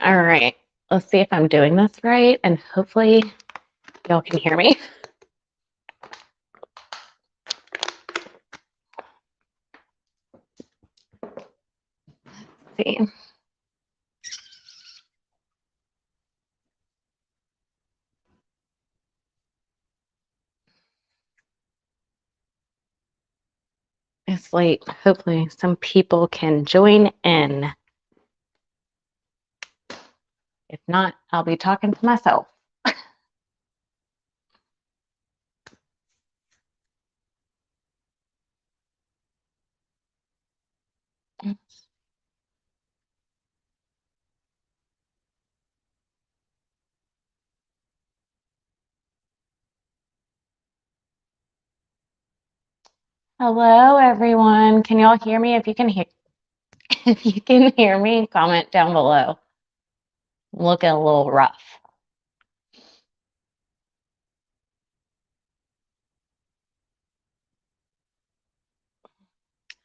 All right, let's see if I'm doing this right, and hopefully y'all can hear me. Let's see. It's late. Hopefully some people can join in. If not, I'll be talking to myself. Hello, everyone. Can y'all hear me? If you can hear me, comment down below. I'm looking a little rough.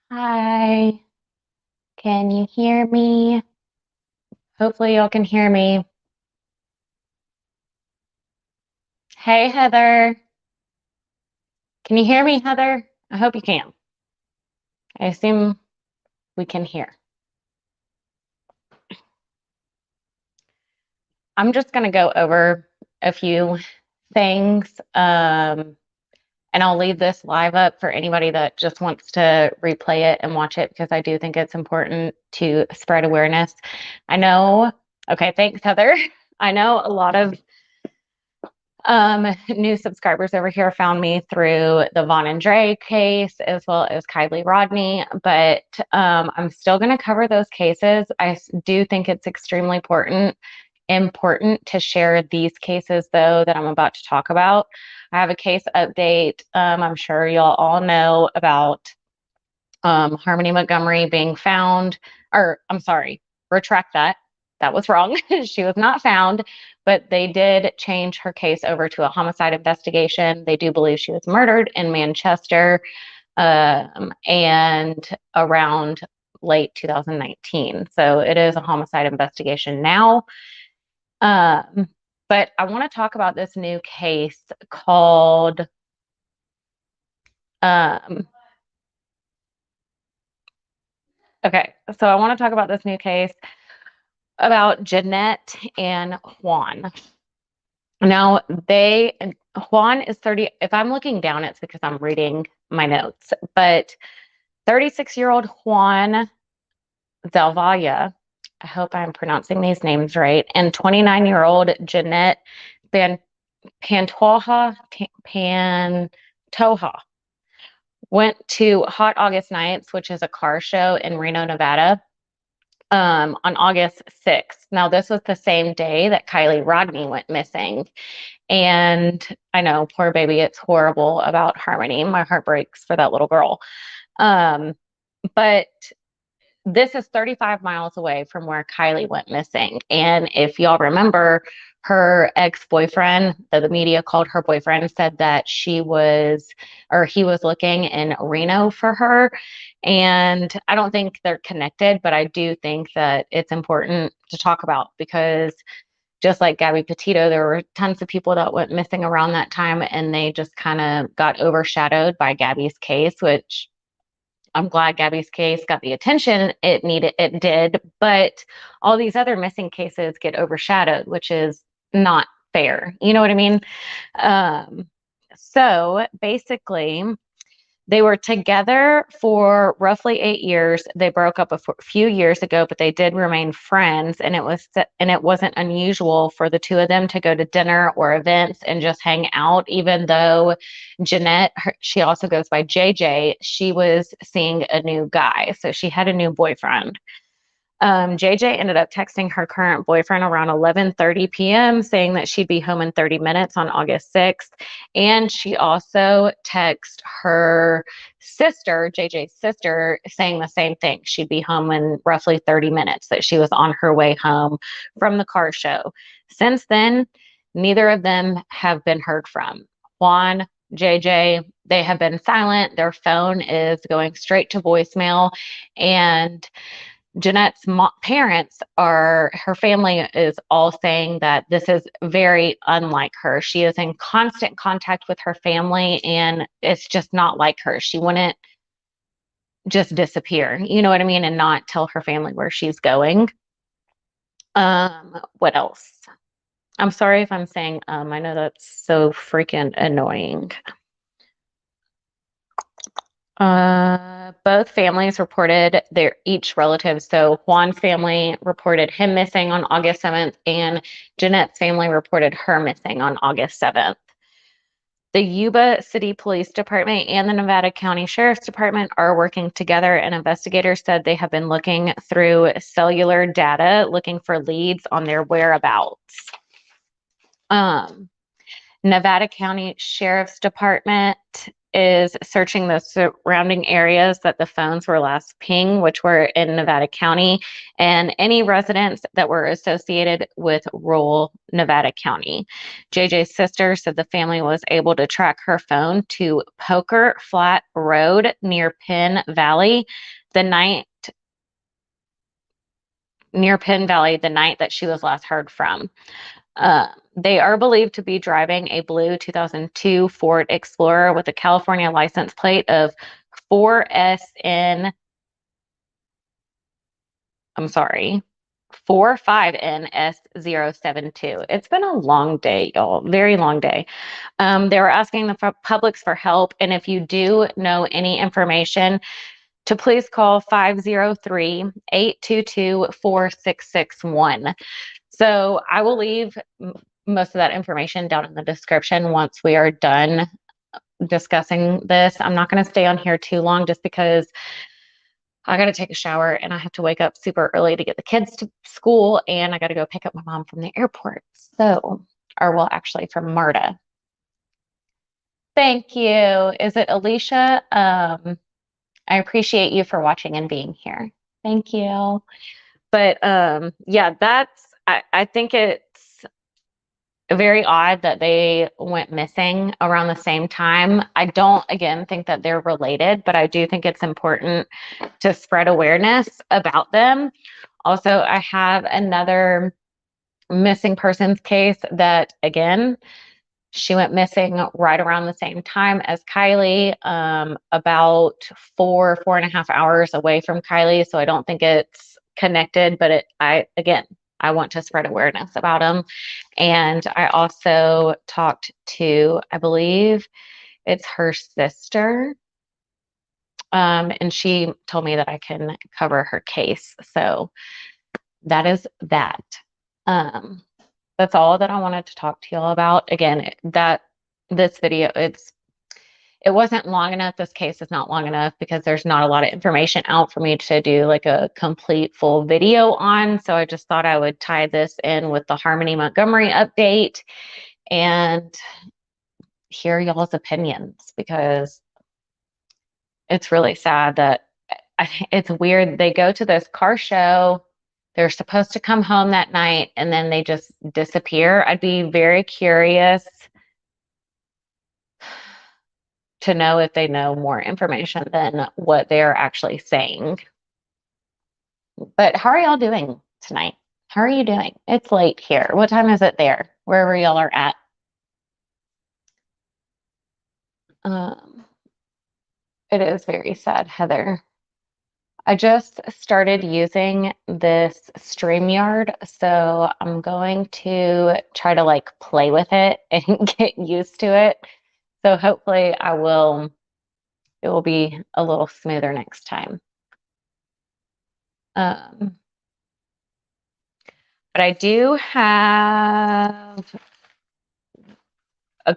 Hi. Can you hear me? Hopefully y'all can hear me. Hey, Heather. Can you hear me, Heather? I hope you can. I assume we can hear. I'm just going to go over a few things, and I'll leave this live up for anybody that just wants to replay it and watch it, because I do think it's important to spread awareness. I know, okay, thanks, Heather. I know a lot of new subscribers over here found me through the Juan and Dre case, as well as Kiley Rodni, but I'm still going to cover those cases. I do think it's extremely important to share these cases, though, that I'm about to talk about. I have a case update. I'm sure y'all all know about Harmony Montgomery being found, or I'm sorry, retract that. That was wrong. She was not found, but they did change her case over to a homicide investigation. They do believe she was murdered in Manchester, and around late 2019. So it is a homicide investigation now. But I want to talk about this new case called okay, so I want to talk about this new case about Janette and Juan. Now, Juan is 30. If I'm looking down, it's because I'm reading my notes. But 36-year-old Juan Zavala, I hope I'm pronouncing these names right, and 29-year-old Janette Pantoja went to Hot August Nights, which is a car show in Reno, Nevada, on August 6th. Now, this was the same day that Kiley Rodni went missing. And I know, poor baby, it's horrible about Harmony. My heart breaks for that little girl. But this is 35 miles away from where Kiley went missing. And if y'all remember, her ex-boyfriend, that the media called her boyfriend, said that he was looking in Reno for her. And I don't think they're connected, but I do think that it's important to talk about, because just like Gabby Petito, there were tons of people that went missing around that time, and they just kind of got overshadowed by Gabby's case, which I'm glad Gabby's case got the attention it did, but all these other missing cases get overshadowed, which is not fair. You know what I mean? So basically, they were together for roughly 8 years. They broke up a few years ago, but they did remain friends, and it wasn't unusual for the two of them to go to dinner or events and just hang out. Even though Janette, she also goes by JJ, she was seeing a new guy, so she had a new boyfriend. JJ ended up texting her current boyfriend around 11:30 p.m. saying that she'd be home in 30 minutes on August 6th. And she also texted her sister, JJ's sister, saying the same thing. She'd be home in roughly 30 minutes, that she was on her way home from the car show. Since then, neither of them have been heard from. Juan, JJ, they have been silent. Their phone is going straight to voicemail. And Jeanette's parents her family is all saying that this is very unlike her. She is in constant contact with her family, and it's just not like her. She wouldn't just disappear, you know what I mean, and not tell her family where she's going. What else? I'm sorry if I'm saying I know that's so freaking annoying. Both families reported each relative. So Juan's family reported him missing on August 7th, and Jeanette's family reported her missing on August 7th. The Yuba City Police Department and the Nevada County Sheriff's Department are working together, and investigators said they have been looking through cellular data, looking for leads on their whereabouts. Nevada County Sheriff's Department is searching the surrounding areas that the phones were last pinged, which were in Nevada County, and any residents that were associated with rural Nevada County. JJ's sister said the family was able to track her phone to Poker Flat Road near Penn Valley the night that she was last heard from. They are believed to be driving a blue 2002 Ford Explorer with a California license plate of 45NS072. It's been a long day, y'all. Very long day. They were asking the publics for help, and if you do know any information, to please call 503-822-4661. So I will leave most of that information down in the description once we are done discussing this. I'm not going to stay on here too long just because I got to take a shower and I have to wake up super early to get the kids to school, and I got to go pick up my mom from the airport. Actually from MARTA. Thank you. Is it Alicia? I appreciate you for watching and being here. Thank you. But yeah, I think it's very odd that they went missing around the same time. I don't, again, think that they're related, but I do think it's important to spread awareness about them. Also, I have another missing persons case that, again, she went missing right around the same time as Kiley, about 4.5 hours away from Kiley. So I don't think it's connected, but I want to spread awareness about them. And I also talked to, I believe it's her sister, and she told me that I can cover her case. So that is that. That's all that I wanted to talk to y'all about. Again, this video, it wasn't long enough. This case is not long enough because there's not a lot of information out for me to do like a complete full video on. So I just thought I would tie this in with the Harmony Montgomery update and hear y'all's opinions, because it's really sad that it's weird. They go to this car show. They're supposed to come home that night and then they just disappear. I'd be very curious to know if they know more information than what they're actually saying. But how are y'all doing tonight? How are you doing? It's late here. What time is it there? Wherever y'all are at. It is very sad, Heather. I just started using this StreamYard, so I'm going to try to like play with it and get used to it. So hopefully it will be a little smoother next time. But I do have a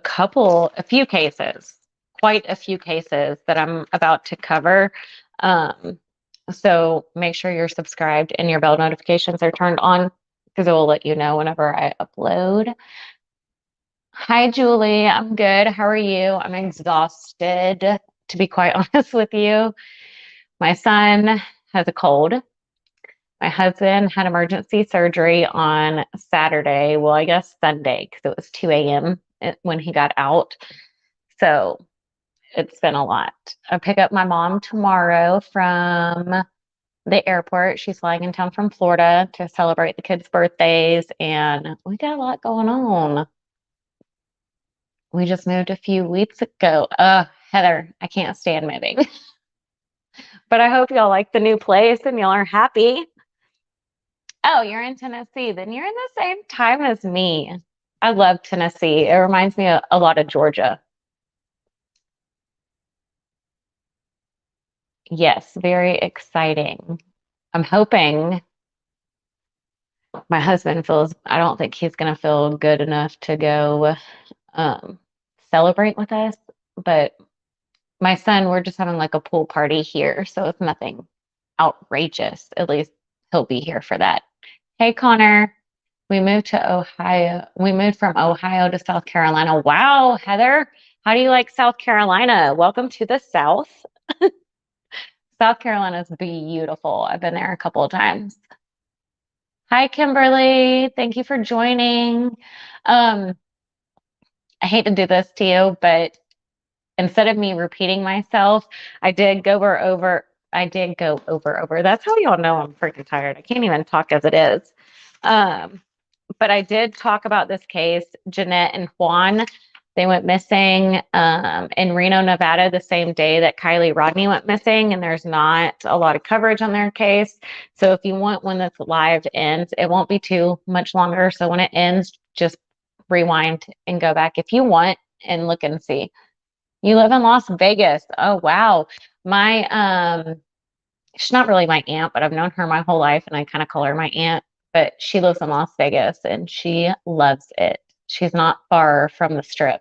few cases, quite a few cases that I'm about to cover. So make sure you're subscribed and your bell notifications are turned on, because it will let you know whenever I upload. Hi, Julie. I'm good. How are you? I'm exhausted, to be quite honest with you. My son has a cold. My husband had emergency surgery on Saturday. Well, I guess Sunday, because it was 2 a.m. when he got out. So it's been a lot. I pick up my mom tomorrow from the airport. She's flying in town from Florida to celebrate the kids' birthdays, and we got a lot going on. We just moved a few weeks ago. Heather, I can't stand moving. But I hope y'all like the new place and y'all are happy. Oh, you're in Tennessee. Then you're in the same time as me. I love Tennessee. It reminds me a lot of Georgia. Yes, very exciting. I'm hoping my husband I don't think he's going to feel good enough to go um, celebrate with us. But my son, we're just having like a pool party here. So it's nothing outrageous. At least he'll be here for that. Hey, Connor. We moved to Ohio. We moved from Ohio to South Carolina. Wow, Heather, how do you like South Carolina? Welcome to the South. South Carolina is beautiful. I've been there a couple of times. Hi, Kimberly. Thank you for joining. I hate to do this to you, but instead of me repeating myself, I did go over. That's how y'all know I'm freaking tired. I can't even talk as it is. But I did talk about this case, Janette and Juan. They went missing in Reno, Nevada, the same day that Kiley Rodni went missing, and there's not a lot of coverage on their case. So if you want when this live ends, it won't be too much longer. So when it ends, just rewind and go back if you want and look and see. You live in Las Vegas. Oh, wow. She's not really my aunt, but I've known her my whole life, and I kind of call her my aunt. But she lives in Las Vegas, and she loves it. She's not far from the Strip.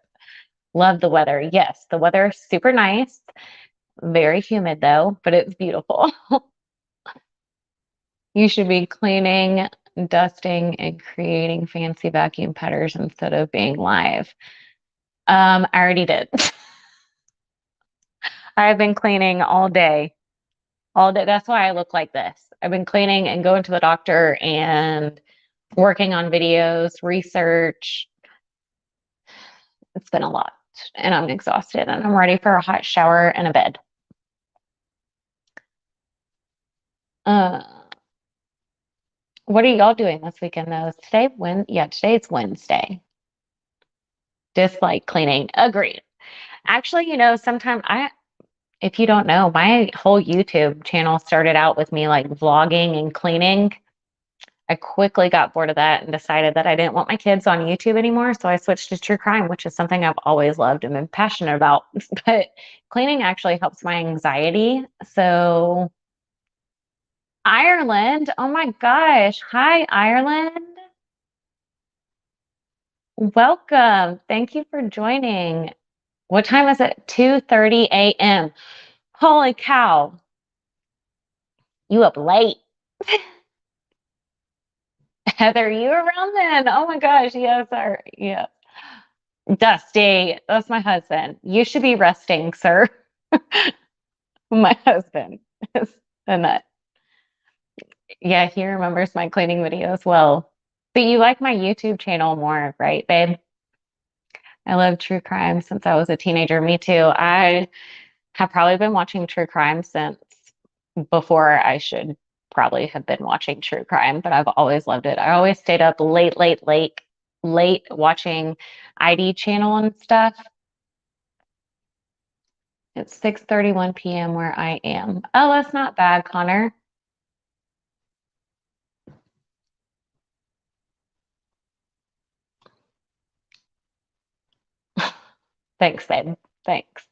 Love the weather. Yes, the weather is super nice. Very humid though, but it's beautiful. You should be cleaning, dusting, and creating fancy vacuum putters instead of being live. I already did. I've been cleaning all day. All day. That's why I look like this. I've been cleaning and going to the doctor and working on videos, research. It's been a lot, and I'm exhausted, and I'm ready for a hot shower and a bed. What are y'all doing this weekend though? Today's Wednesday. Dislike cleaning. Agreed. Actually, sometimes if you don't know, my whole YouTube channel started out with me like vlogging and cleaning. I quickly got bored of that and decided that I didn't want my kids on YouTube anymore. So I switched to true crime, which is something I've always loved and been passionate about. But cleaning actually helps my anxiety. So Ireland, oh my gosh. Hi, Ireland. Welcome. Thank you for joining. What time is it? 2:30 a.m. Holy cow. You up late. Heather, you around then? Oh my gosh, yes, yeah. Dusty, that's my husband. You should be resting, sir. My husband is a nut. Yeah, he remembers my cleaning videos well. But you like my YouTube channel more, right, babe? I love true crime since I was a teenager. Me too. I have probably been watching true crime since before I should probably have been watching true crime, but I've always loved it. I always stayed up late watching ID channel and stuff. It's 6:31 p.m. where I am. Oh, that's not bad, Connor. Thanks, babe. Thanks.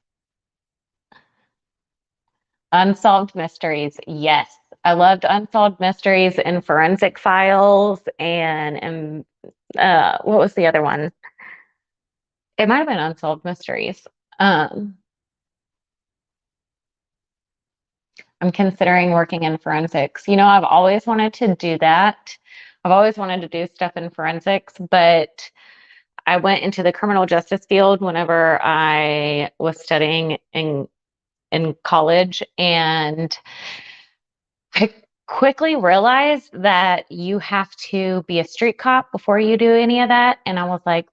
Unsolved mysteries. Yes. I loved unsolved mysteries and forensic files and what was the other one? It might have been unsolved mysteries. I'm considering working in forensics. I've always wanted to do that. I've always wanted to do stuff in forensics, but I went into the criminal justice field whenever I was studying in college, and I quickly realized that you have to be a street cop before you do any of that. And I was like,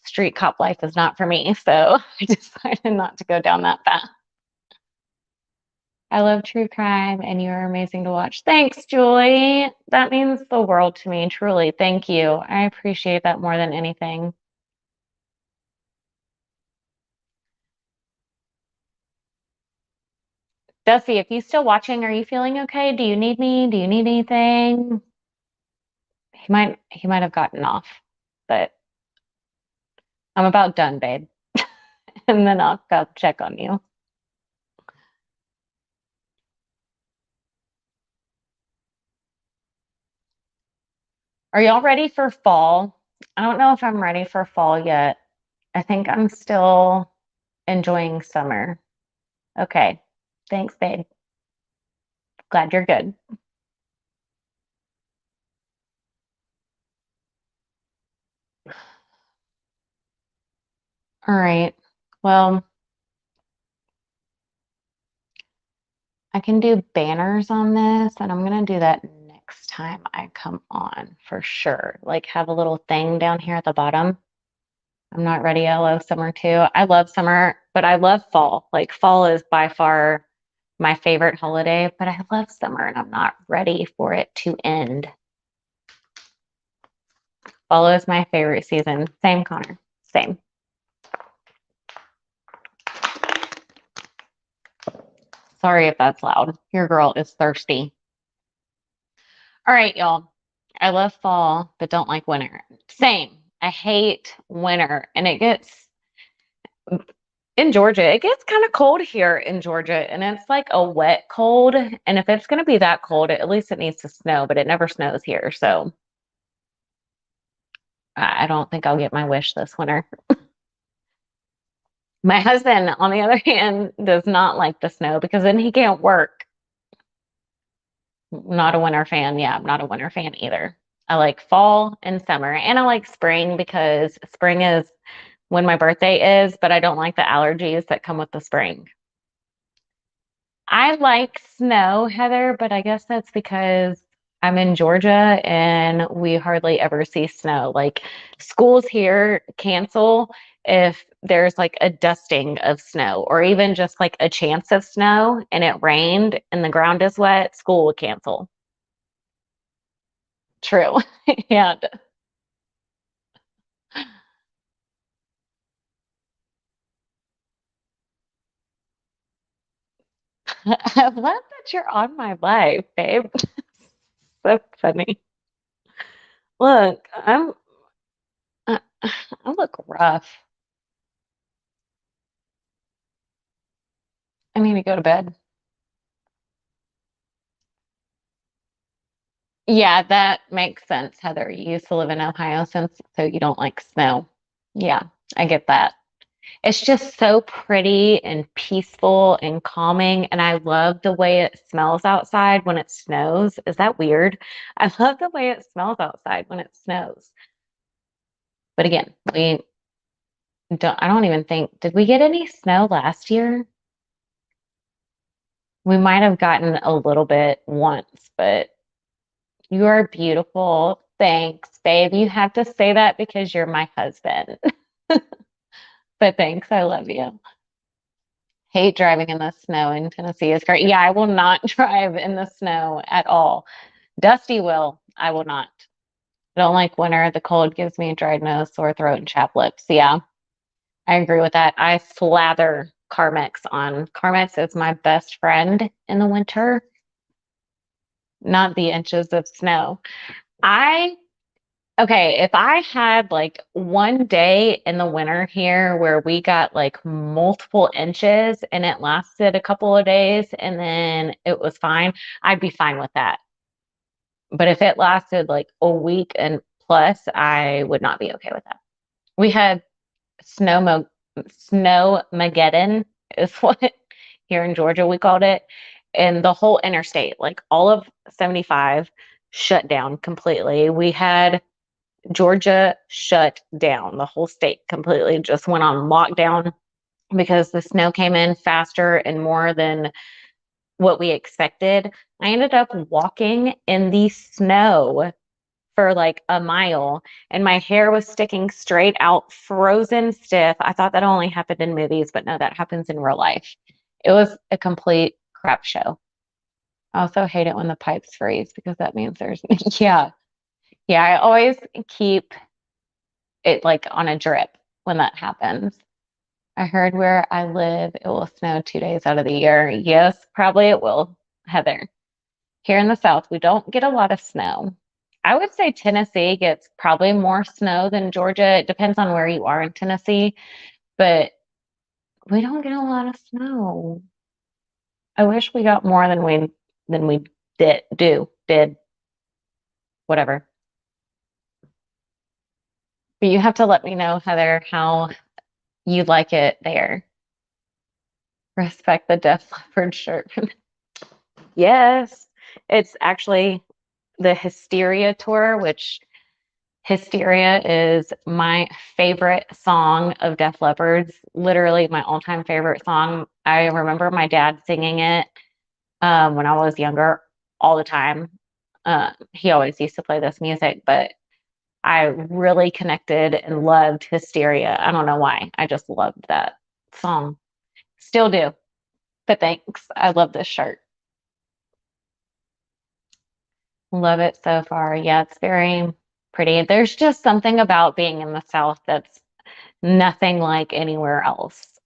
street cop life is not for me. So I decided not to go down that path. I love true crime and you are amazing to watch. Thanks, Julie. That means the world to me, truly. Thank you. I appreciate that more than anything. Dusty, if you still watching, are you feeling okay? Do you need me? Do you need anything? He might have gotten off, but I'm about done, babe. And then I'll go check on you. Are y'all ready for fall? I don't know if I'm ready for fall yet. I think I'm still enjoying summer. Okay. Thanks, babe. Glad you're good. All right. Well, I can do banners on this, and I'm going to do that next time I come on for sure. Like, have a little thing down here at the bottom. I'm not ready. I love summer too. I love summer, but I love fall. Like, fall is by far my favorite holiday, but I love summer and I'm not ready for it to end. Fall is my favorite season. Same, Connor. Same. Sorry if that's loud. Your girl is thirsty. All right, y'all. I love fall, but don't like winter. Same. I hate winter. And it gets in Georgia, it gets kind of cold here in Georgia. And it's like a wet cold. And if it's going to be that cold, at least it needs to snow, but it never snows here. So I don't think I'll get my wish this winter. My husband, on the other hand, does not like the snow because then he can't work. Not a winter fan. Yeah, I'm not a winter fan either. I like fall and summer, and I like spring because spring is when my birthday is, but I don't like the allergies that come with the spring. I like snow, Heather, but I guess that's because I'm in Georgia and we hardly ever see snow. Like schools here cancel if there's like a dusting of snow or even just like a chance of snow and it rained and the ground is wet, school would cancel. True. Yeah. I love that you're on my life, babe. So funny. Look, I, I look rough. I need to go to bed. Yeah, that makes sense, Heather. You used to live in Ohio since so you don't like snow. Yeah, I get that. It's just so pretty and peaceful and calming, and I love the way it smells outside when it snows. Is that weird? I love the way it smells outside when it snows. But again, I don't even think, did we get any snow last year? We might have gotten a little bit once, but you are beautiful. Thanks, babe. You have to say that because you're my husband. But thanks, I love you. Hate driving in the snow in Tennessee. It's great. Yeah, I will not drive in the snow at all. Dusty will. I will not. I don't like winter. The cold gives me a dried nose, sore throat, and chapped lips. Yeah, I agree with that. I slather Carmex on. Carmex is my best friend in the winter, not the inches of snow. I Okay, if I had like one day in the winter here where we got like multiple inches and it lasted a couple of days and then it was fine, I'd be fine with that. But if it lasted like a week and plus, I would not be okay with that. We had snow mo snowmageddon is what here in Georgia we called it. And the whole interstate, like all of 75 shut down completely. We had Georgia shut down. The whole state completely just went on lockdown because the snow came in faster and more than what we expected. I ended up walking in the snow for like a mile and my hair was sticking straight out, frozen stiff. I thought that only happened in movies, but no, that happens in real life. It was a complete crap show. I also hate it when the pipes freeze because that means there's, yeah. Yeah, I always keep it like on a drip when that happens. I heard where I live, it will snow 2 days out of the year. Yes, probably it will, Heather. Here in the South, we don't get a lot of snow. I would say Tennessee gets probably more snow than Georgia. It depends on where you are in Tennessee, but we don't get a lot of snow. I wish we got more than we did, whatever. But you have to let me know, Heather, how you like it there. Respect the Def Leppard shirt. Yes, it's actually the Hysteria tour, which Hysteria is my favorite song of Def Leppard's, literally my all-time favorite song. I remember my dad singing it when I was younger all the time. He always used to play this music, but I really connected and loved Hysteria. I don't know why. I just loved that song. Still do. But thanks. I love this shirt. Love it so far. Yeah, it's very pretty. There's just something about being in the South that's nothing like anywhere else.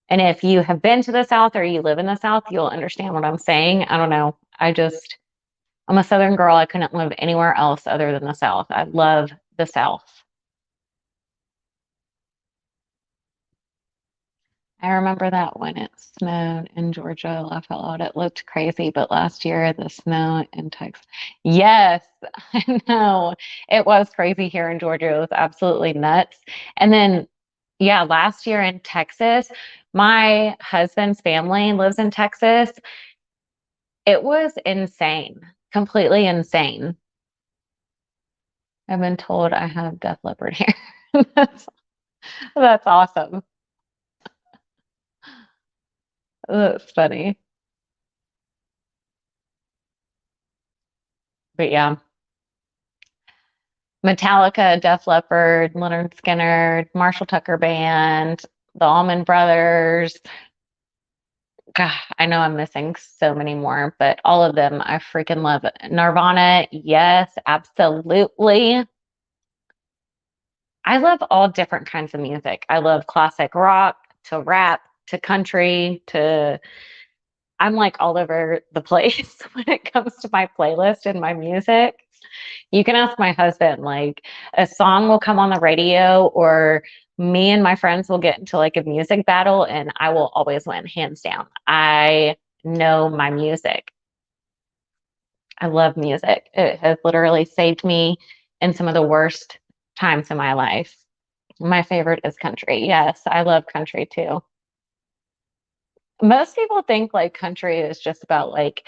And if you have been to the South or you live in the South, you'll understand what I'm saying. I don't know. I'm a Southern girl. I couldn't live anywhere else other than the South. I love the South. I remember that when it snowed in Georgia, laugh out loud. It looked crazy, but last year the snow in Texas. Yes, I know. It was crazy here in Georgia. It was absolutely nuts. And then, yeah, last year in Texas, my husband's family lives in Texas. It was insane, completely insane. I've been told I have Def Leppard hair. That's, that's awesome. That's funny. But yeah. Metallica, Def Leppard, Leonard Skinner, Marshall Tucker Band, the Allman Brothers. God, I know I'm missing so many more, but all of them I freaking love. It. Nirvana, yes, absolutely. I love all different kinds of music. I love classic rock to rap to country to I'm like all over the place when it comes to my playlist and my music. You can ask my husband, like a song will come on the radio or me and my friends will get into like a music battle and I will always win, hands down. I know my music. I love music. It has literally saved me in some of the worst times in my life. My favorite is country. Yes, I love country too. Most people think like country is just about like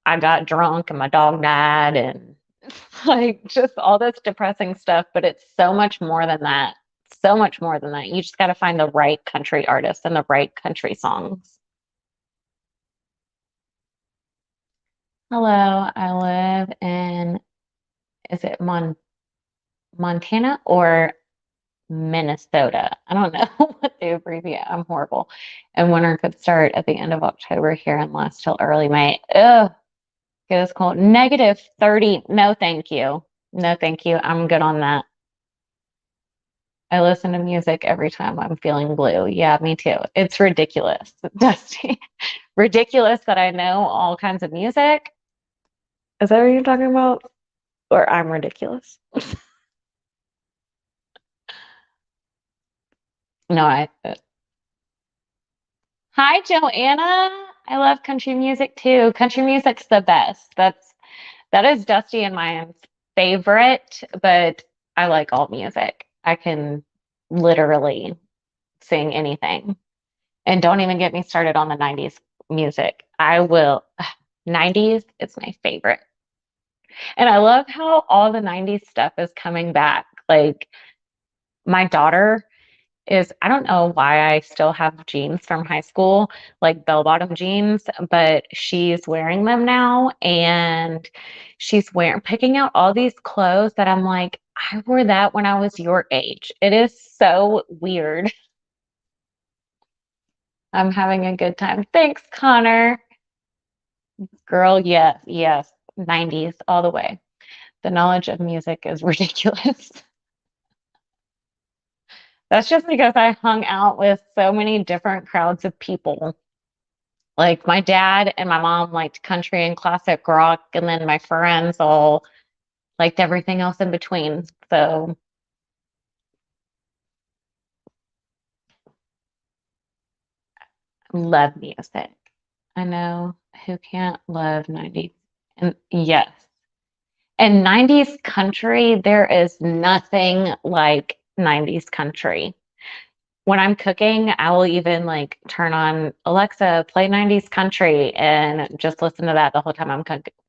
I got drunk and my dog died and like just all this depressing stuff, but it's so much more than that. So much more than that. You just got to find the right country artist and the right country songs. Hello, I live in, is it Montana or Minnesota? I don't know what they abbreviate. I'm horrible. And winter could start at the end of October here and last till early May. Ugh, it is cold. -30. No, thank you. No, thank you. I'm good on that. I listen to music every time I'm feeling blue. Yeah, me too. It's ridiculous, Dusty. Ridiculous that I know all kinds of music. Is that what you're talking about? Or I'm ridiculous? No, Hi, Joanna. I love country music too. Country music's the best. That is Dusty and my favorite, but I like all music. I can literally sing anything. And don't even get me started on the 90s music. I will 90s is my favorite. And I love how all the 90s stuff is coming back. Like my daughter is I don't know why I still have jeans from high school, like bell-bottom jeans, but she's wearing them now and she's wearing picking out all these clothes that I'm like, I wore that when I was your age. It is so weird. I'm having a good time. Thanks, Connor. Girl, yes, yes. 90s all the way. The knowledge of music is ridiculous. That's just because I hung out with so many different crowds of people. Like my dad and my mom liked country and classic rock, and then my friends all liked everything else in between. So love music. I know who can't love 90s. And yes. And 90s country, there is nothing like 90s country. When I'm cooking, I will even like turn on Alexa, play 90s country, and just listen to that the whole time I'm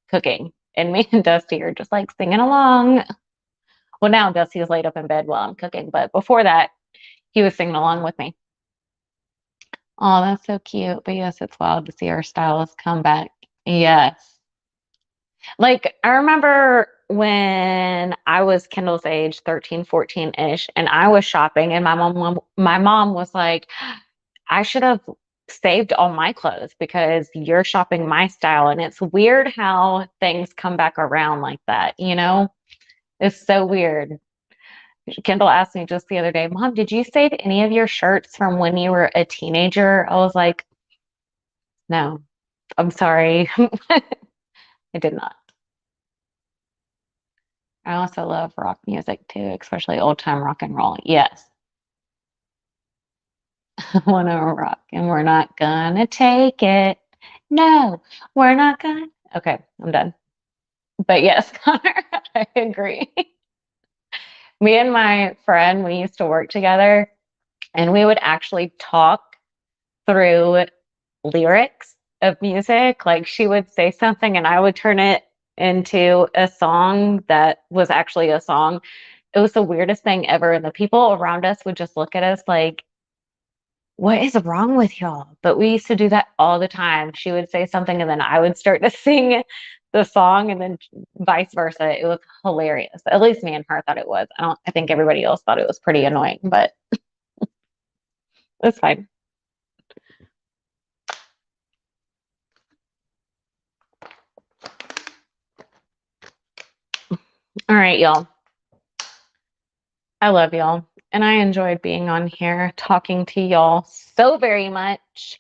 cooking. And me and Dusty are just like singing along. Well, now Dusty's laid up in bed while I'm cooking, but before that, he was singing along with me. Oh, that's so cute. But yes, it's wild to see our styles come back. Yes. Like I remember when I was Kendall's age, 13, 14-ish, and I was shopping and my mom was like, I should have saved all my clothes because you're shopping my style. And it's weird how things come back around like that, you know? It's so weird. Kendall asked me just the other day, Mom, did you save any of your shirts from when you were a teenager? I was like, no, I'm sorry. I did not. I also love rock music too, especially old time rock and roll. Yes. I want to rock and we're not gonna take it. No, we're not gonna. Okay, I'm done. But yes, Connor, I agree. Me and my friend, we used to work together and we would actually talk through lyrics of music. Like she would say something and I would turn it into a song that was actually a song. It was the weirdest thing ever. And the people around us would just look at us like, what is wrong with y'all? But we used to do that all the time. She would say something and then I would start to sing the song and then vice versa. It was hilarious. At least me and her thought it was. I think everybody else thought it was pretty annoying, but it's fine. All right, y'all. I love y'all. And I enjoyed being on here talking to y'all so very much.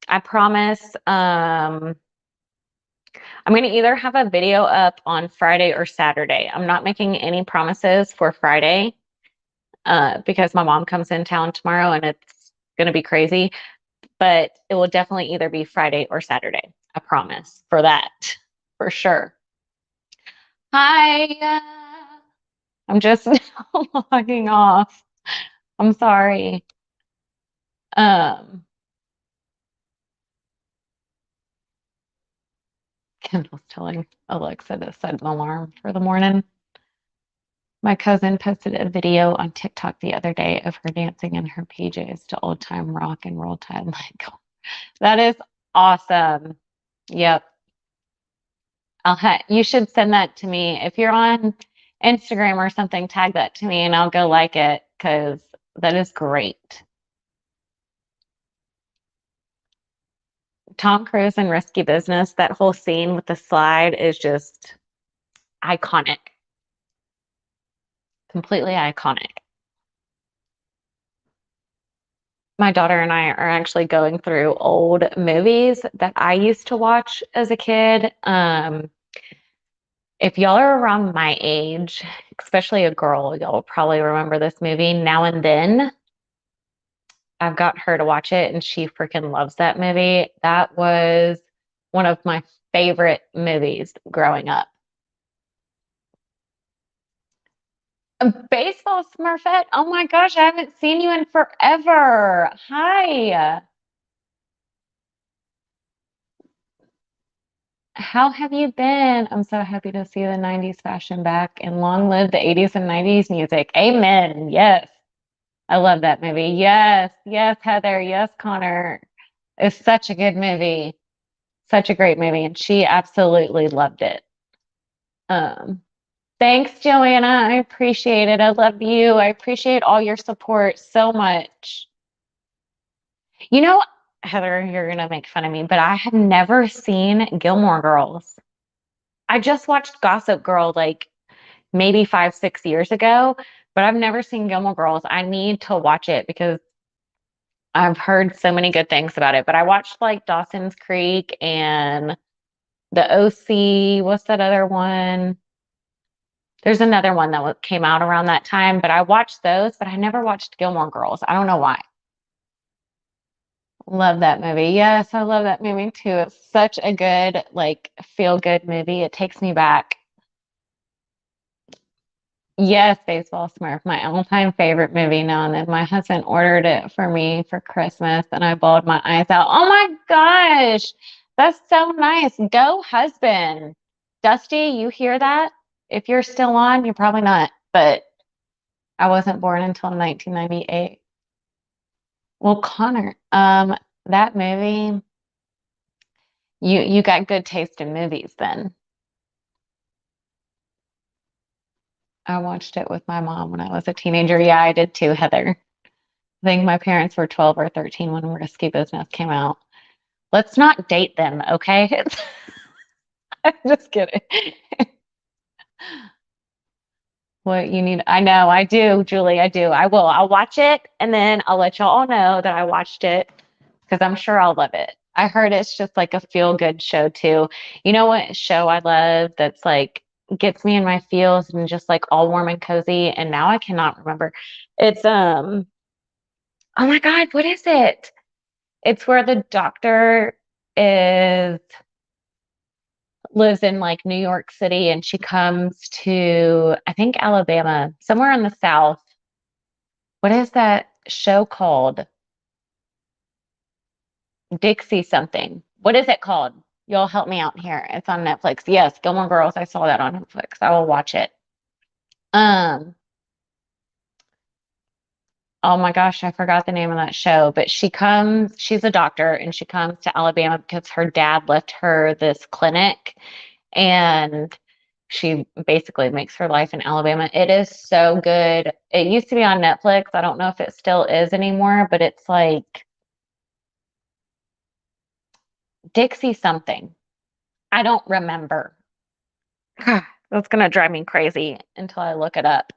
I promise I'm going to either have a video up on Friday or Saturday. I'm not making any promises for Friday because my mom comes in town tomorrow and it's going to be crazy. But it will definitely either be Friday or Saturday. I promise for that, for sure. Hi. I'm just logging off. I'm sorry. Um, Kendall's telling Alexa to set an alarm for the morning. My cousin posted a video on TikTok the other day of her dancing in her PJs to old time rock and roll time. Like, that is awesome. Yep. You should send that to me. If you're on Instagram or something, tag that to me and I'll go like it because that is great. Tom Cruise in Risky Business, that whole scene with the slide is just iconic. Completely iconic. My daughter and I are actually going through old movies that I used to watch as a kid. If y'all are around my age, especially a girl, y'all will probably remember this movie, Now and Then. I've got her to watch it and she freaking loves that movie. That was one of my favorite movies growing up. Baseball Smurfette. Oh my gosh, I haven't seen you in forever. Hi. How have you been? I'm so happy to see the 90s fashion back and long live the 80s and 90s music. Amen. Yes. I love that movie. Yes. Yes, Heather. Yes, Connor. It's such a good movie. Such a great movie. And she absolutely loved it. Um, Thanks, Joanna. I appreciate it. I love you. I appreciate all your support so much. You know, Heather, you're gonna make fun of me, but I have never seen Gilmore Girls. I just watched Gossip Girl like maybe 5, 6 years ago, but I've never seen Gilmore Girls. I need to watch it because I've heard so many good things about it. But I watched like Dawson's Creek and the OC. What's that other one? There's another one that came out around that time, but I watched those, but I never watched Gilmore Girls. I don't know why. Love that movie. Yes, I love that movie too. It's such a good, like, feel good movie. It takes me back. Yes, Baseball Smurf, my all-time favorite movie now. And then my husband ordered it for me for Christmas, and I bawled my eyes out. Oh my gosh, that's so nice. Go, husband. Dusty, you hear that? If you're still on, you're probably not, but I wasn't born until 1998. Well, Connor, that movie, you got good taste in movies then. I watched it with my mom when I was a teenager. Yeah, I did too, Heather. I think my parents were 12 or 13 when Risky Business came out. Let's not date them, okay? I'm just kidding. What you need, I know, I do, Julie, I do. I will. I'll watch it and then I'll let y'all all know that I watched it because I'm sure I'll love it. I heard it's just like a feel good show too. You know what show I love that's like gets me in my feels and just like all warm and cozy. And now I cannot remember. It's oh my God, what is it? It's where the doctor is lives in like New York City and she comes to, I think, Alabama, somewhere in the South. What is that show called? Dixie something. What is it called? You'll help me out here. It's on Netflix. Yes, Gilmore Girls. I saw that on Netflix. I will watch it. Um, oh my gosh, I forgot the name of that show, but she's a doctor and she comes to Alabama because her dad left her this clinic and she basically makes her life in Alabama. It is so good. It used to be on Netflix. I don't know if it still is anymore, but it's like Dixie something. I don't remember. That's gonna drive me crazy until I look it up.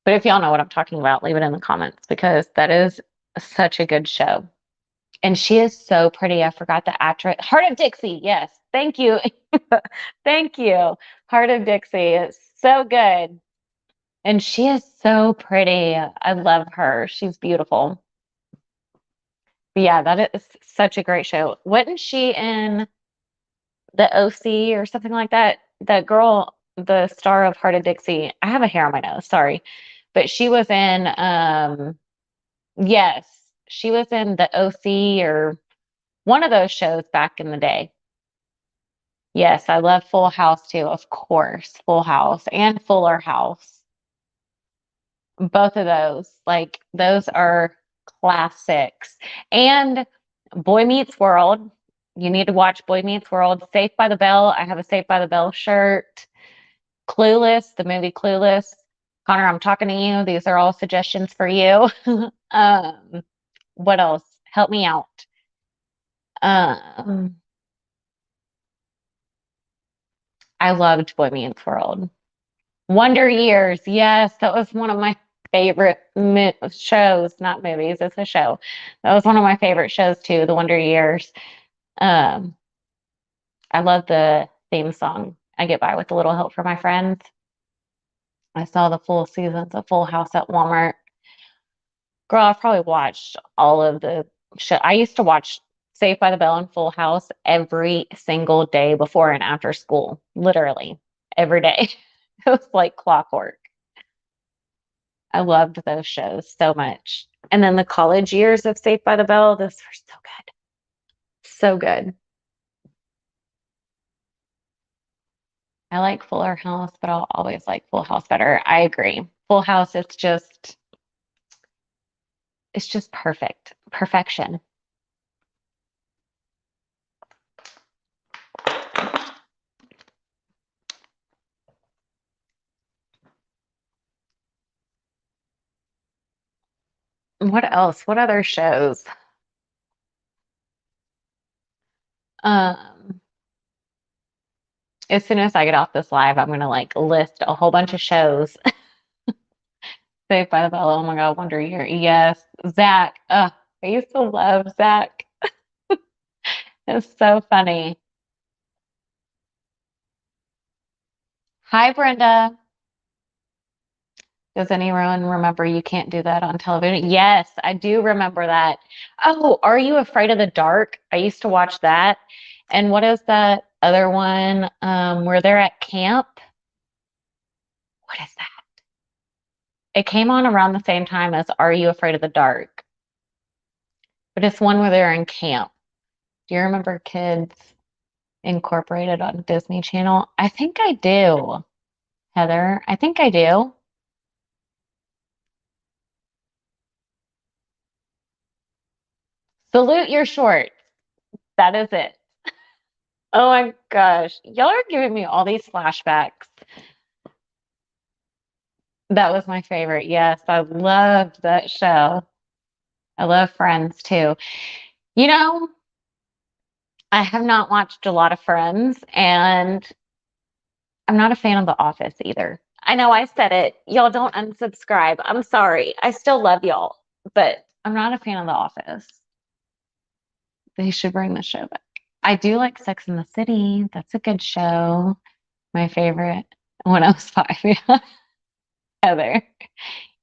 But if y'all know what I'm talking about, leave it in the comments because that is such a good show. And she is so pretty. I forgot the actress. Heart of Dixie. Yes. Thank you. Thank you. Heart of Dixie. It's so good. And she is so pretty. I love her. She's beautiful. But yeah, that is such a great show. Wasn't she in the OC or something like that? The girl, the star of Heart of Dixie. I have a hair on my nose, sorry. But she was in yes, she was in the OC or one of those shows back in the day. Yes, I love Full House too, of course. Full House and Fuller House. Both of those, like those are classics. And Boy Meets World. You need to watch Boy Meets World. Safe by the Bell. I have a Safe by the Bell shirt. Clueless, the movie Clueless. Connor, I'm talking to you. These are all suggestions for you. um, what else? Help me out. Um, I loved Boy Meets World. Wonder Years. Yes, that was one of my favorite shows, not movies. It's a show. That was one of my favorite shows too, The Wonder Years. Um, I love the theme song. I Get By with a Little Help from My Friends. I saw the full seasons of Full House at Walmart. Girl, I've probably watched all of the show. I used to watch Saved by the Bell and Full House every single day before and after school, literally every day. It was like clockwork. I loved those shows so much. And then the college years of Saved by the Bell, those were so good. So good. I like Fuller House, but I'll always like Full House better. I agree. Full House, it's just perfect. Perfection. What else? What other shows? Um, as soon as I get off this live, I'm gonna like list a whole bunch of shows. Saved by the Bell. Oh my God, Wonder Year. Yes, Zach. I used to love Zach. It's so funny. Hi, Brenda. Does anyone remember You Can't Do That on Television? Yes, I do remember that. Oh, Are You Afraid of the Dark? I used to watch that. And what is that other one where they're at camp? What is that? It came on around the same time as Are You Afraid of the Dark? But it's one where they're in camp. Do you remember Kids Incorporated on Disney Channel? I think I do, Heather. I think I do. Salute your shorts. That is it. Oh my gosh. Y'all are giving me all these flashbacks. That was my favorite. Yes, I loved that show. I love Friends too. You know, I have not watched a lot of Friends, and I'm not a fan of The Office either. I know I said it. Y'all don't unsubscribe. I'm sorry. I still love y'all, but I'm not a fan of The Office. They should bring the show back. I do like Sex in the City. That's a good show. My favorite when I was 5. Yeah. Heather.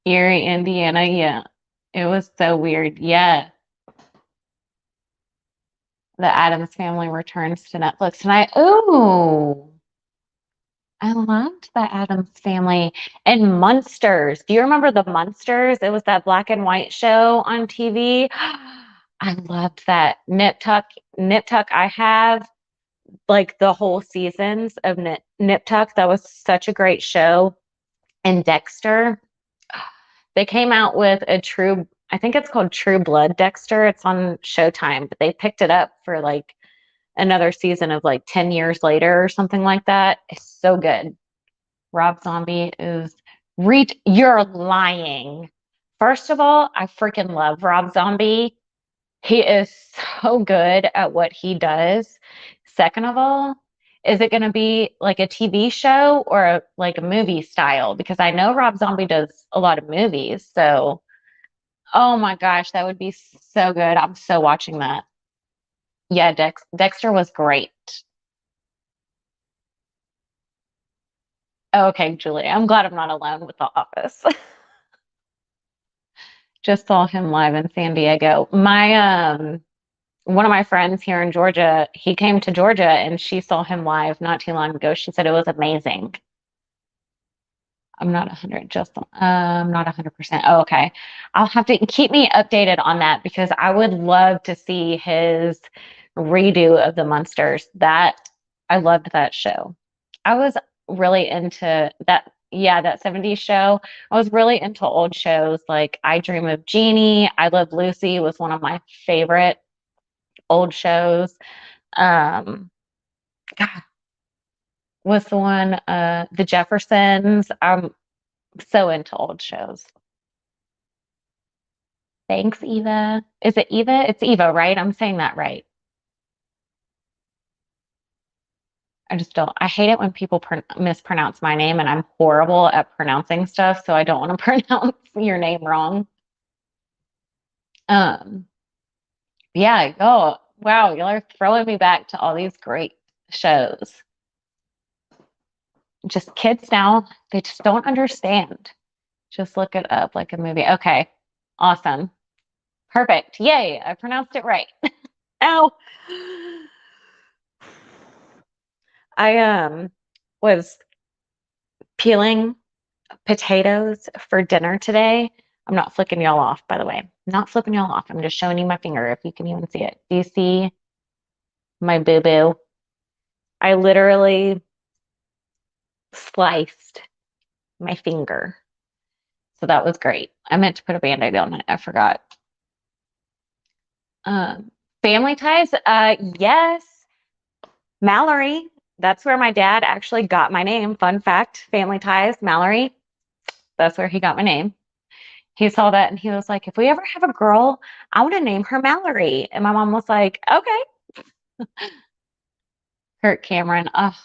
Erie, Indiana. Yeah. It was so weird. Yeah. The Addams Family returns to Netflix tonight. Ooh, I loved the Addams Family and Munsters. Do you remember the Munsters? It was that black and white show on TV. I loved that. Nip Tuck. I have like the whole seasons of Nip Tuck. That was such a great show. And Dexter. They came out with I think it's called True Blood Dexter. It's on Showtime, but they picked it up for like another season of like 10 years later or something like that. It's so good. Rob Zombie is you're lying. First of all, I freaking love Rob Zombie. He is so good at what he does. Second of all, is it going to be like a TV show or like a movie style? Because I know Rob Zombie does a lot of movies. So, oh my gosh, that would be so good. I'm so watching that. Yeah, Dexter was great. Okay, Julie, I'm glad I'm not alone with The Office. Just saw him live in San Diego. My one of my friends here in Georgia, he came to Georgia and she saw him live not too long ago. She said it was amazing. I'm not 100, just not 100%. Oh, okay. I'll have to keep me updated on that because I would love to see his redo of the Munsters. That I loved that show. I was really into that. Yeah, that 70s show. I was really into old shows like I Dream of Jeannie. I Love Lucy was one of my favorite old shows. Um, God, was the one The Jeffersons. I'm so into old shows. Thanks, Eva. Is it Eva? It's Eva, right? I'm saying that right. I just don't. I hate it when people mispronounce my name, and I'm horrible at pronouncing stuff, so I don't want to pronounce your name wrong. Um, yeah. Oh, wow. Y'all are throwing me back to all these great shows. Just kids now, they just don't understand. Just look it up like a movie. Okay. Awesome. Perfect. Yay. I pronounced it right. Ow. I was peeling potatoes for dinner today. I'm not flicking y'all off, by the way. I'm not flipping y'all off. I'm just showing you my finger if you can even see it. Do you see my boo-boo? I literally sliced my finger. So that was great. I meant to put a band-aid on it. I forgot. Family ties? Yes. Mallory. That's where my dad actually got my name. Fun fact, Family Ties, Mallory. That's where he got my name. He saw that and he was like, if we ever have a girl, I want to name her Mallory. And my mom was like, okay. Kirk Cameron. Oh,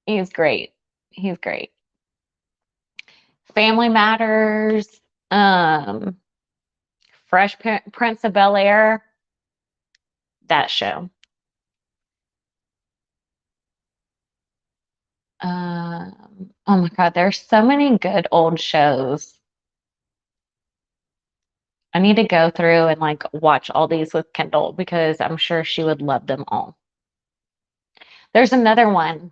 he's great. He's great. Family Matters. Um, Prince of Bel-Air. That show. Oh my God, there's so many good old shows. I need to go through and like watch all these with Kendall because I'm sure she would love them all. There's another one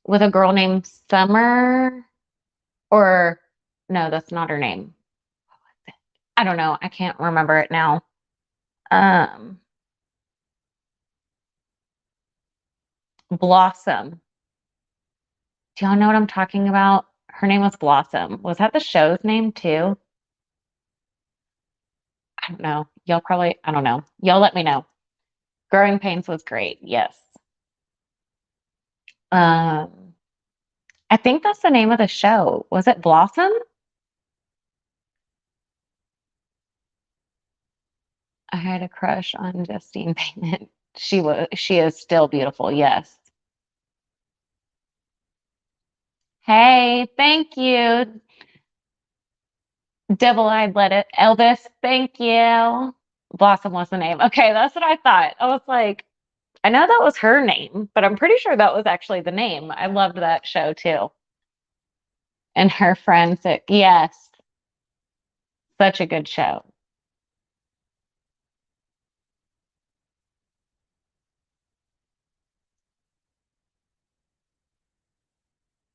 with a girl named Summer, or no, that's not her name. I don't know. I can't remember it now. Blossom. Do y'all know what I'm talking about? Her name was Blossom. Was that the show's name too? I don't know. I don't know. Y'all let me know. Growing Pains was great. Yes. Um, I think that's the name of the show. Was it Blossom? I had a crush on Justine Payment. She is still beautiful. Yes. Hey, thank you. Devil-eyed let it. Elvis, thank you. Blossom was the name. Okay, that's what I thought. I was like, I know that was her name, but I'm pretty sure that was actually the name. I loved that show too. And her friends, yes, such a good show.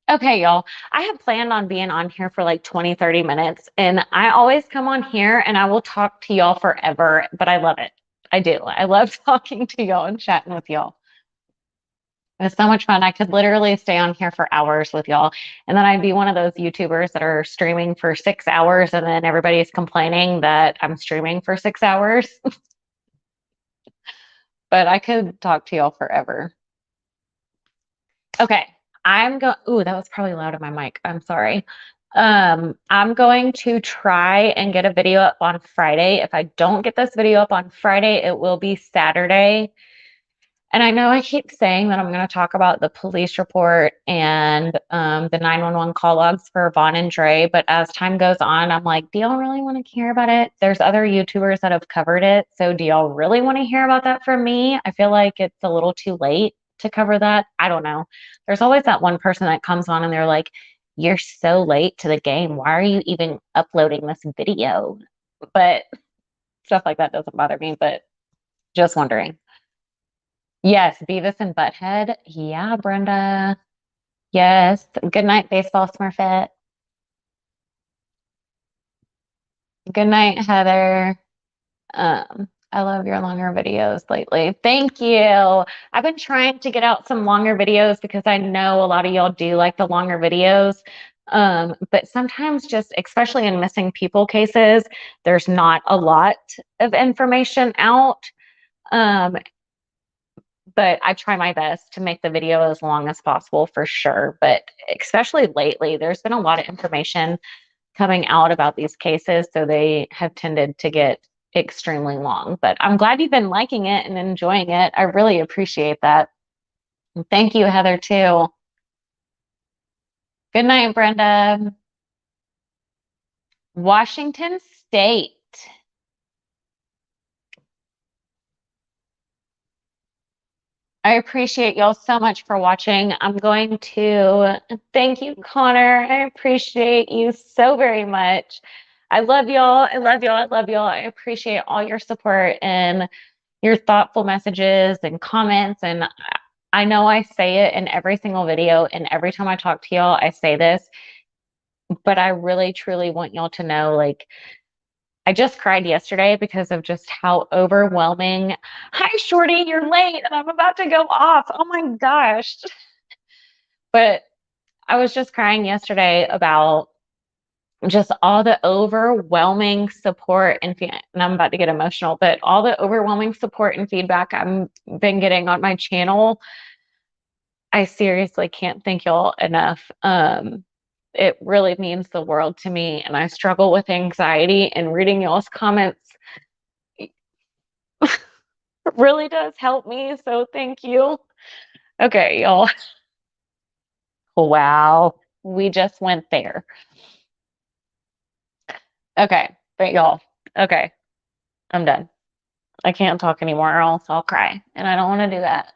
Okay, y'all. I had planned on being on here for like 20, 30 minutes, and I always come on here and I will talk to y'all forever, but I love it. I do. I love talking to y'all and chatting with y'all. It's so much fun. I could literally stay on here for hours with y'all. And then I'd be one of those YouTubers that are streaming for 6 hours and then everybody's complaining that I'm streaming for 6 hours. But I could talk to y'all forever. Okay. Ooh, that was probably loud in my mic. I'm sorry. I'm going to try and get a video up on Friday. If I don't get this video up on Friday, it will be Saturday. And I know I keep saying that I'm going to talk about the police report and the 911 call logs for Vaughn and Dre, but as time goes on, I'm like, do y'all really want to hear about it? There's other YouTubers that have covered it. So do y'all really want to hear about that from me? I feel like it's a little too late to cover that. I don't know. There's always that one person that comes on and they're like, you're so late to the game. Why are you even uploading this video? But stuff like that doesn't bother me, but just wondering. Yes, Beavis and Butthead. Yeah, Brenda. Yes. Good night, baseball Smurfette. Good night, Heather. I love your longer videos lately. Thank you. I've been trying to get out some longer videos because I know a lot of y'all do like the longer videos. But sometimes just, especially in missing people cases, there's not a lot of information out. Um, but I try my best to make the video as long as possible for sure. But especially lately, there's been a lot of information coming out about these cases, so they have tended to get extremely long. But I'm glad you've been liking it and enjoying it. I really appreciate that. And thank you, Heather, too. Good night, Brenda. Washington State. I appreciate y'all so much for watching. I'm going to thank you, Connor. I appreciate you so very much. I love y'all. I love y'all. I love y'all. I appreciate all your support and your thoughtful messages and comments. And I know I say it in every single video, and every time I talk to y'all, I say this, but I really, truly want y'all to know, like, I just cried yesterday because of just how overwhelming. Hi, Shorty, you're late and I'm about to go off. Oh my gosh. But I was just crying yesterday about just all the overwhelming support and I'm about to get emotional, but all the overwhelming support and feedback I've been getting on my channel. I seriously can't thank y'all enough. It really means the world to me, and I struggle with anxiety, and reading y'all's comments really does help me, so thank you. Okay, y'all. Wow, we just went there. Okay, but y'all, okay, I'm done. I can't talk anymore or else I'll cry, and I don't want to do that.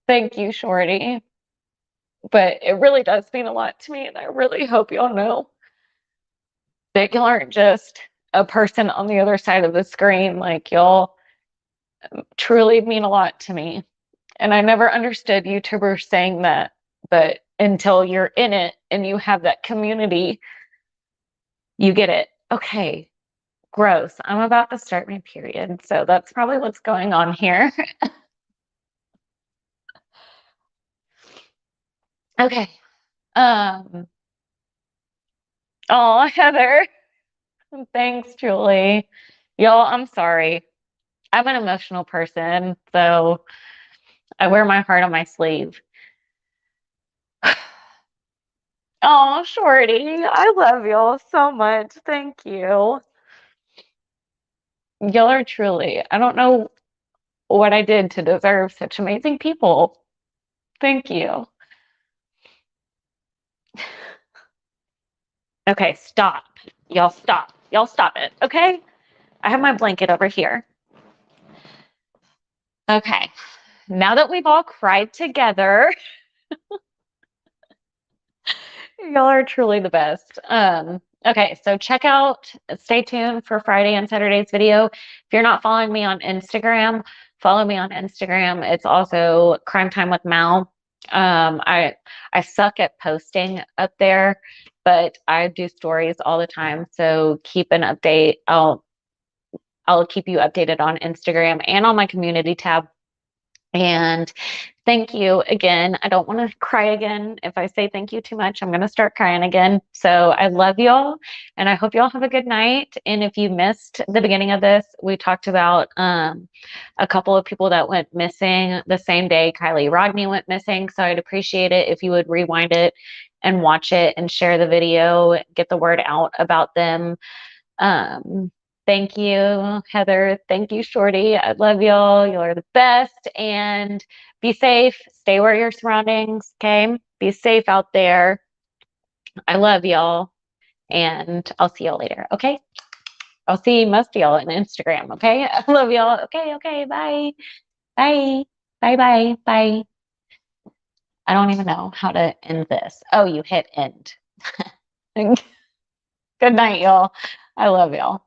Thank you, Shorty. But it really does mean a lot to me, and I really hope y'all know that y'all aren't just a person on the other side of the screen. Like, y'all truly mean a lot to me. And I never understood YouTubers saying that, but until you're in it and you have that community, you get it. Okay, gross. I'm about to start my period, so that's probably what's going on here. Okay. Um, oh, Heather. Thanks, Julie. Y'all, I'm sorry. I'm an emotional person, so I wear my heart on my sleeve. Oh, Shorty, I love y'all so much. Thank you. Y'all are truly, I don't know what I did to deserve such amazing people. Thank you. Okay, stop. Y'all stop. Y'all stop it, okay? I have my blanket over here. Okay, now that we've all cried together, y'all are truly the best. Okay, so stay tuned for Friday and Saturday's video. If you're not following me on Instagram, follow me on Instagram. It's also Crime Time with Mal. I suck at posting up there, but I do stories all the time. So keep an update. I'll keep you updated on Instagram and on my community tab. And thank you again. I don't want to cry again. If I say thank you too much, I'm going to start crying again. So I love y'all, and I hope y'all have a good night. And if you missed the beginning of this, we talked about a couple of people that went missing the same day Kiley Rodni went missing. So I'd appreciate it if you would rewind it and watch it and share the video, get the word out about them. Thank you, Heather. Thank you, Shorty. I love y'all. Y'all are the best. And be safe. Stay where your surroundings. Okay. Be safe out there. I love y'all. And I'll see y'all later. Okay. I'll see most of y'all on Instagram. Okay. I love y'all. Okay. Okay. Bye. Bye. Bye. Bye. Bye. I don't even know how to end this. Oh, you hit end. Good night, y'all. I love y'all.